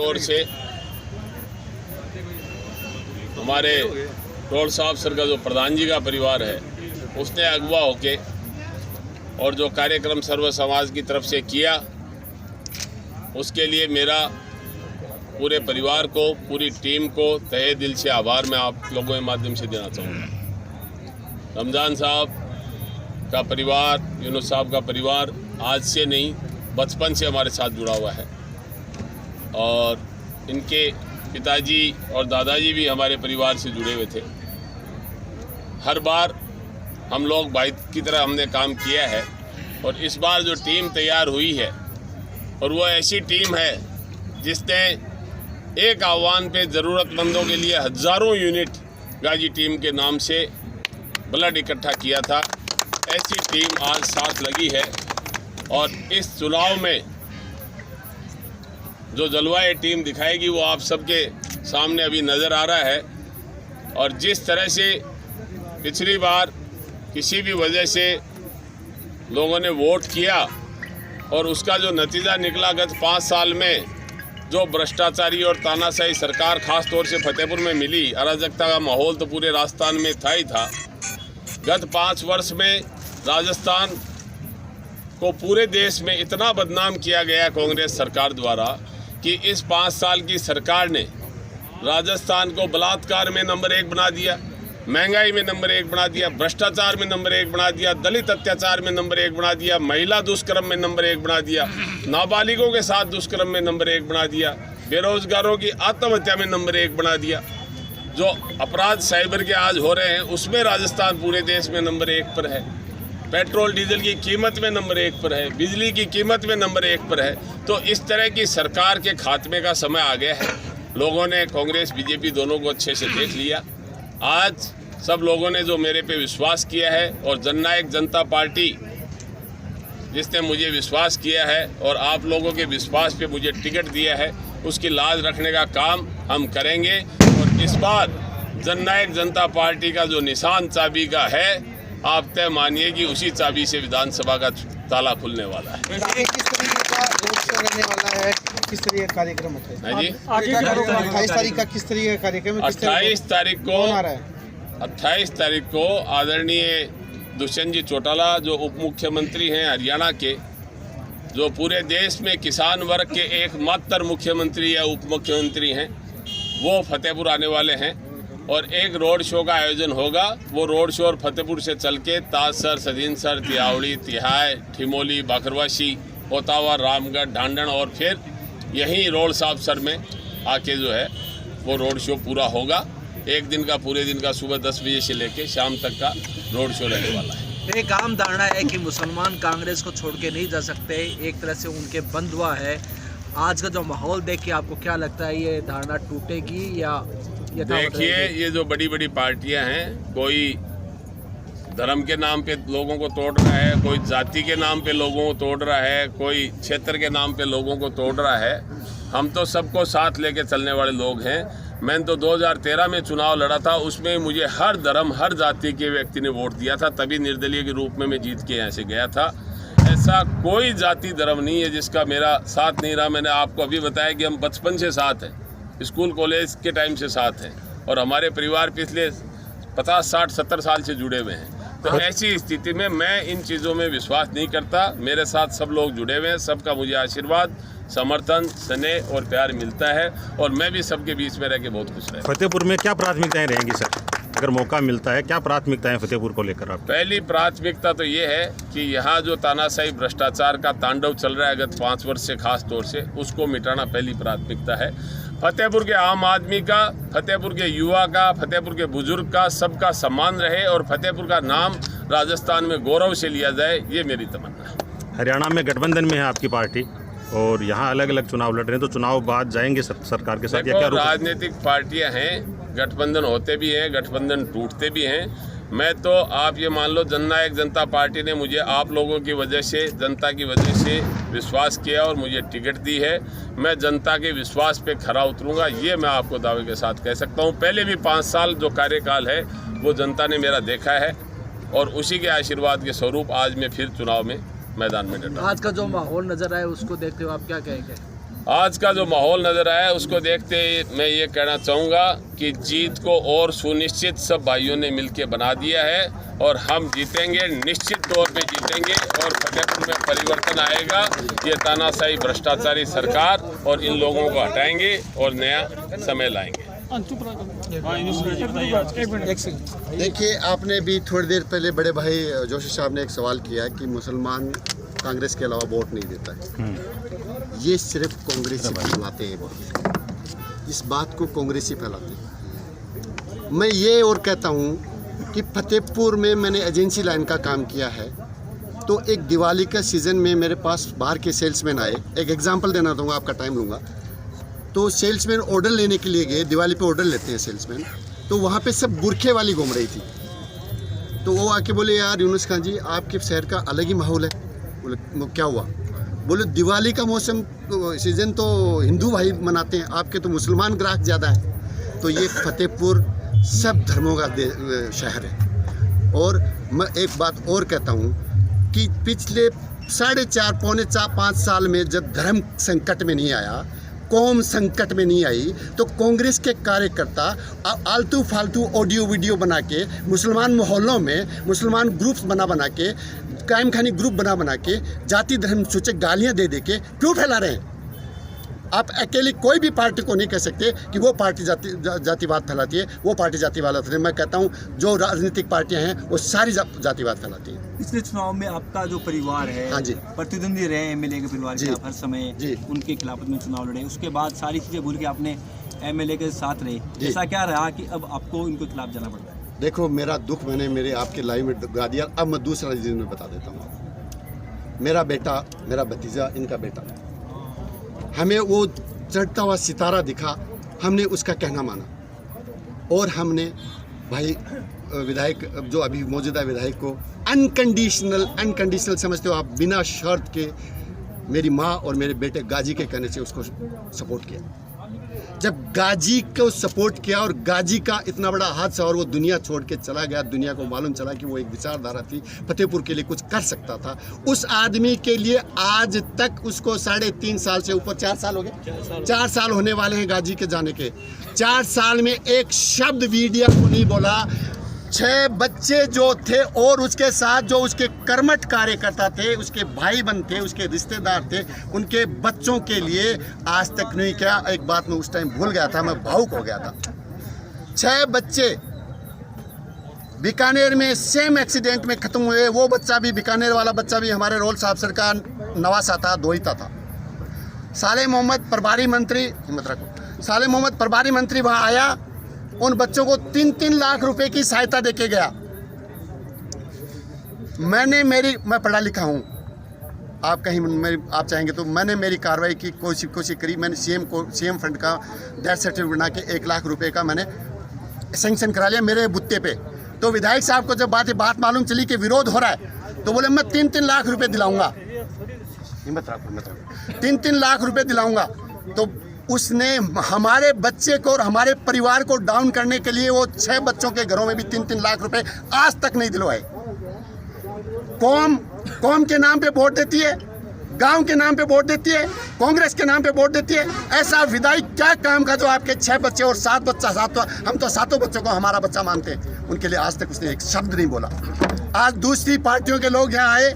ओर से हमारे टोल साहब सर का जो प्रधान जी का परिवार है उसने अगवा होके और जो कार्यक्रम सर्व समाज की तरफ से किया, उसके लिए मेरा पूरे परिवार को, पूरी टीम को तहे दिल से आभार मैं आप लोगों के माध्यम से देना चाहूँगा। रमज़ान साहब का परिवार, यूनुस साहब का परिवार आज से नहीं, बचपन से हमारे साथ जुड़ा हुआ है और इनके पिताजी और दादाजी भी हमारे परिवार से जुड़े हुए थे। हर बार हम लोग भाई की तरह हमने काम किया है और इस बार जो टीम तैयार हुई है और वो ऐसी टीम है जिसने एक आह्वान पे ज़रूरतमंदों के लिए हज़ारों यूनिट गाजी टीम के नाम से ब्लड इकट्ठा किया था, ऐसी टीम आज साथ लगी है और इस चुनाव में जो जलवा ये टीम दिखाएगी वो आप सबके सामने अभी नज़र आ रहा है। और जिस तरह से पिछली बार किसी भी वजह से लोगों ने वोट किया और उसका जो नतीजा निकला, गत 5 साल में जो भ्रष्टाचारी और तानाशाही सरकार खास तौर से फतेहपुर में मिली, अराजकता का माहौल तो पूरे राजस्थान में था ही था। गत 5 वर्ष में राजस्थान को पूरे देश में इतना बदनाम किया गया कांग्रेस सरकार द्वारा कि इस 5 साल की सरकार ने राजस्थान को बलात्कार में नंबर 1 बना दिया, महंगाई में नंबर 1 बना दिया, भ्रष्टाचार में नंबर 1 बना दिया, दलित अत्याचार में नंबर 1 बना दिया, महिला दुष्कर्म में नंबर 1 बना दिया, नाबालिगों के साथ दुष्कर्म में नंबर 1 बना दिया, बेरोजगारों की आत्महत्या में नंबर 1 बना दिया। जो अपराध साइबर के आज हो रहे हैं उसमें राजस्थान पूरे देश में नंबर 1 पर है। पेट्रोल डीजल की कीमत में नंबर 1 पर है, बिजली की कीमत में नंबर 1 पर है। तो इस तरह की सरकार के खात्मे का समय आ गया है। लोगों ने कांग्रेस बीजेपी दोनों को अच्छे से देख लिया। आज सब लोगों ने जो मेरे पे विश्वास किया है और जननायक जनता पार्टी जिसने मुझे विश्वास किया है और आप लोगों के विश्वास पे मुझे टिकट दिया है, उसकी लाज रखने का काम हम करेंगे। और इस बार जननायक जनता पार्टी का जो निशान चाबी का है, आप तय मानिए कि उसी चाबी से विधानसभा का ताला खुलने वाला है। किस तरीके का रोड शो रहने वाला है, किस तरीके का कार्यक्रम है जी? 28 तारीख का किस तरीके का कार्यक्रम है? 28 तारीख को आदरणीय दुष्यंत जी चौटाला जो उप मुख्यमंत्री हैं हरियाणा के, जो पूरे देश में किसान वर्ग के एकमात्र मुख्यमंत्री या उप मुख्यमंत्री हैं, वो फतेहपुर आने वाले हैं और एक रोड शो का आयोजन होगा। वो रोड शो और फतेहपुर से चल के ताजसर, सदीनसर, तिहावड़ी, तिहाय, ठिमोली, बाखरवासी, ओतावा, रामगढ़, ढांडन और फिर यहीं रोड साहब सर में आके जो है वो रोड शो पूरा होगा। एक दिन का, पूरे दिन का, सुबह 10 बजे से लेके शाम तक का रोड शो रहने वाला है। एक आम धारणा है कि मुसलमान कांग्रेस को छोड़ के नहीं जा सकते, एक तरह से उनके बंधुआ है। आज का जो माहौल देख के आपको क्या लगता है, ये धारणा टूटेगी या? देखिए, ये जो बड़ी बड़ी पार्टियां हैं, कोई धर्म के नाम पे लोगों को तोड़ रहा है, कोई जाति के नाम पे लोगों को तोड़ रहा है, कोई क्षेत्र के नाम पे लोगों को तोड़ रहा है। हम तो सबको साथ लेके चलने वाले लोग हैं। मैंने तो 2013 में चुनाव लड़ा था, उसमें मुझे हर धर्म, हर जाति के व्यक्ति ने वोट दिया था, तभी निर्दलीय के रूप में मैं जीत के यहाँ से गया था। ऐसा कोई जाति धर्म नहीं है जिसका मेरा साथ नहीं रहा। मैंने आपको अभी बताया कि हम बचपन से साथ हैं, स्कूल कॉलेज के टाइम से साथ हैं और हमारे परिवार पिछले 50, 60, 70 साल से जुड़े हुए हैं। तो ऐसी स्थिति में मैं इन चीज़ों में विश्वास नहीं करता। मेरे साथ सब लोग जुड़े हुए हैं, सबका मुझे आशीर्वाद, समर्थन, स्नेह और प्यार मिलता है और मैं भी सबके बीच में रह के बहुत खुश रहता हूं। फतेहपुर में क्या प्राथमिकताएं रहेंगी सर, अगर मौका मिलता है? क्या प्राथमिकताएं फतेहपुर को लेकर आप? पहली प्राथमिकता तो ये है कि यहाँ जो तानाशाही भ्रष्टाचार का तांडव चल रहा है गत 5 वर्ष से, खास तौर से उसको मिटाना पहली प्राथमिकता है। फतेहपुर के आम आदमी का, फतेहपुर के युवा का, फतेहपुर के बुजुर्ग का, सबका सम्मान रहे और फतेहपुर का नाम राजस्थान में गौरव से लिया जाए, ये मेरी तमन्ना है। हरियाणा में गठबंधन में है आपकी पार्टी और यहाँ अलग अलग चुनाव लड़ रहे हैं, तो चुनाव बाद जाएंगे सरकार के साथ या क्या? राजनीतिक पार्टियां हैं, गठबंधन होते भी हैं, गठबंधन टूटते भी हैं। मैं तो आप ये मान लो, जननायक जनता पार्टी ने मुझे आप लोगों की वजह से, जनता की वजह से विश्वास किया और मुझे टिकट दी है। मैं जनता के विश्वास पे खरा उतरूंगा, ये मैं आपको दावे के साथ कह सकता हूँ। पहले भी 5 साल जो कार्यकाल है वो जनता ने मेरा देखा है और उसी के आशीर्वाद के स्वरूप आज मैं फिर चुनाव में मैदान में डटा। आज का जो माहौल नजर आया उसको देखते हुए आप क्या कहेंगे? आज का जो माहौल नज़र आया है उसको देखते मैं ये कहना चाहूँगा कि जीत को और सुनिश्चित सब भाइयों ने मिलकर बना दिया है और हम जीतेंगे, निश्चित तौर पे जीतेंगे और फतेहपुर में परिवर्तन आएगा। ये तानाशाही भ्रष्टाचारी सरकार और इन लोगों को हटाएंगे और नया समय लाएंगे। देखिए, आपने भी थोड़ी देर पहले बड़े भाई जोशी साहब ने एक सवाल किया कि मुसलमान कांग्रेस के अलावा वोट नहीं देता है। ये सिर्फ कांग्रेस ही फैलाते हैं बात, इस बात को कांग्रेस ही फैलाते हैं। मैं ये और कहता हूँ कि फतेहपुर में मैंने एजेंसी लाइन का काम किया है, तो एक दिवाली का सीज़न में मेरे पास बाहर के सेल्समैन आए। एक एग्जांपल देना दूँगा, आपका टाइम लूँगा। तो सेल्समैन ऑर्डर लेने के लिए गए, दिवाली पे ऑर्डर लेते हैं सेल्समैन, तो वहाँ पे सब बुरखे वाली घूम रही थी। तो वो आके बोले, यार यूनुस खान जी, आपके शहर का अलग ही माहौल है। बोले क्या हुआ? बोले दिवाली का मौसम सीज़न तो हिंदू भाई मनाते हैं, आपके तो मुसलमान ग्राहक ज़्यादा हैं। तो ये फतेहपुर सब धर्मों का शहर है। और मैं एक बात और कहता हूँ कि पिछले 4.5 पौने 5 साल में जब धर्म संकट में नहीं आया, कौम संकट में नहीं आई, तो कांग्रेस के कार्यकर्ता आलतू फालतू ऑडियो वीडियो बना के मुसलमान मोहल्लों में मुसलमान ग्रुप्स बना के कायम खानी ग्रुप बना के जाति धर्म सूचक गालियां दे के क्यों फैला रहे हैं? आप अकेली कोई भी पार्टी को नहीं कह सकते कि वो पार्टी जातिवाद फैलाती है, वो पार्टी जातिवाद फैलाती है। मैं कहता हूँ जो राजनीतिक पार्टियां हैं वो सारी जातिवाद फैलाती हैं। पिछले चुनाव में आपका जो परिवार है, हाँ जी, प्रतिद्वंदी रहे एमएलए के परिवार के, आप हर समय उनके खिलाफत में चुनाव लड़े, उसके बाद सारी चीज़ें भूल के आपने एमएलए के साथ रहे। ऐसा क्या रहा कि अब आपको इनके खिलाफ जाना पड़ता है? देखो, मेरा दुख मैंने मेरे आपके लाइव में गा दिया। अब मैं दूसरा चीज़ में बता देता हूँ। मेरा बेटा, मेरा भतीजा, इनका बेटा, हमें वो चढ़ता हुआ सितारा दिखा, हमने उसका कहना माना और हमने भाई विधायक जो अभी मौजूदा विधायक को अनकंडीशनल समझते हो आप, बिना शर्त के मेरी माँ और मेरे बेटे गाजी के कहने से उसको सपोर्ट किया। जब गाजी को सपोर्ट किया और गाजी का इतना बड़ा हादसा और वो दुनिया छोड़ के चला गया, दुनिया को मालूम चला कि वो एक विचारधारा थी, फतेहपुर के लिए कुछ कर सकता था, उस आदमी के लिए आज तक उसको 3.5 साल से ऊपर 4 साल हो गए, 4 साल होने वाले हैं गाजी के जाने के। 4 साल में एक शब्द मीडिया को नहीं बोला। 6 बच्चे जो थे और उसके साथ जो उसके कर्मठ कार्यकर्ता थे, उसके भाई बंद थे, उसके रिश्तेदार थे, उनके बच्चों के लिए आज तक नहीं किया। एक बात मैं उस टाइम भूल गया था, मैं भावुक हो गया था। 6 बच्चे बीकानेर में सेम एक्सीडेंट में ख़त्म हुए। वो बच्चा भी, बीकानेर वाला बच्चा भी हमारे रोल साहब सर का नवासा था, दोहिता था। साले मोहम्मद प्रभारी मंत्री, हिम्मत रखो, साले मोहम्मद प्रभारी मंत्री वहाँ आया, उन बच्चों को 3-3 लाख रुपए की सहायता देके गया। मैं पढ़ा लिखा हूँ, आप कहीं आप चाहेंगे तो मैंने मेरी कार्रवाई की कोशिश करी। मैंने सीएम फंड का डेथ सर्टिफिकेट बना के 1 लाख रुपए का मैंने सैंक्शन करा लिया मेरे बुत्ते पे। तो विधायक साहब को जब बात मालूम चली कि विरोध हो रहा है, तो बोले मैं 3-3 लाख रुपए दिलाऊंगा, 3-3 लाख रुपए दिलाऊंगा। तो उसने हमारे बच्चे को और हमारे परिवार को डाउन करने के लिए वो 6 बच्चों के घरों में भी 3-3 लाख रुपए आज तक नहीं दिलवाए। कौम के नाम पे वोट देती है, गांव के नाम पे वोट देती है, कांग्रेस के नाम पे वोट देती है। ऐसा विधायक क्या काम का जो आपके 6 बच्चे और 7 बच्चा, हम तो 7 बच्चों को हमारा बच्चा मानते हैं, उनके लिए आज तक उसने एक शब्द नहीं बोला। आज दूसरी पार्टियों के लोग यहाँ आए,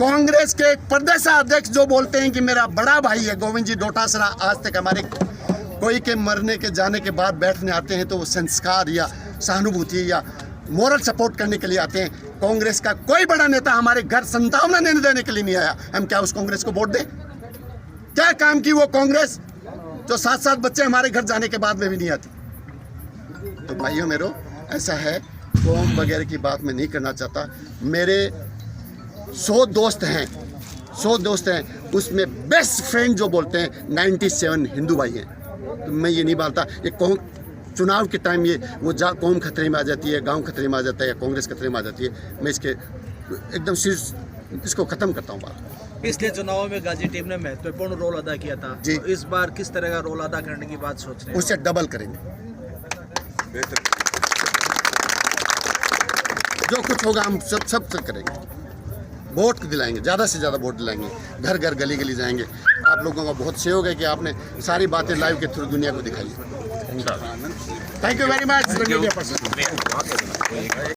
कांग्रेस के प्रदेश अध्यक्ष जो बोलते हैं कि मेरा बड़ा भाई है गोविंद जी डोटासरा, आज तक हमारे कोई के मरने के जाने के बाद बैठने आते हैं तो वो संस्कार या सहानुभूति या मोरल सपोर्ट करने के लिए आते हैं। कांग्रेस का कोई बड़ा नेता हमारे घर संतावना देने के लिए नहीं आया। हम क्या उस कांग्रेस को वोट दें? क्या काम की वो कांग्रेस जो 7-7 बच्चे हमारे घर जाने के बाद में भी नहीं आती? तो भाइयों मेरो, ऐसा है, कौम वगैरह की बात मैं नहीं करना चाहता। मेरे 100 दोस्त हैं, उसमें बेस्ट फ्रेंड जो बोलते हैं 97 हिंदू भाई हैं। तो मैं ये नहीं बोलता ये कौन चुनाव के टाइम ये वो कौम खतरे में आ जाती है, गांव खतरे में आ जाता है या कांग्रेस खतरे में आ जाती है। मैं इसके एकदम इसको ख़त्म करता हूँ बात। पिछले चुनाव में गाजी टीम ने महत्वपूर्ण रोल अदा किया था जी। तो इस बार किस तरह का रोल अदा करने की बात सोच रहे हैं? उससे डबल करेंगे, जो कुछ होगा हम सब करेंगे। वोट दिलाएंगे, ज़्यादा से ज़्यादा वोट दिलाएंगे, घर घर गली गली जाएंगे। आप लोगों का बहुत सहयोग है कि आपने सारी बातें लाइव के थ्रू दुनिया को दिखाई। Thank you very much.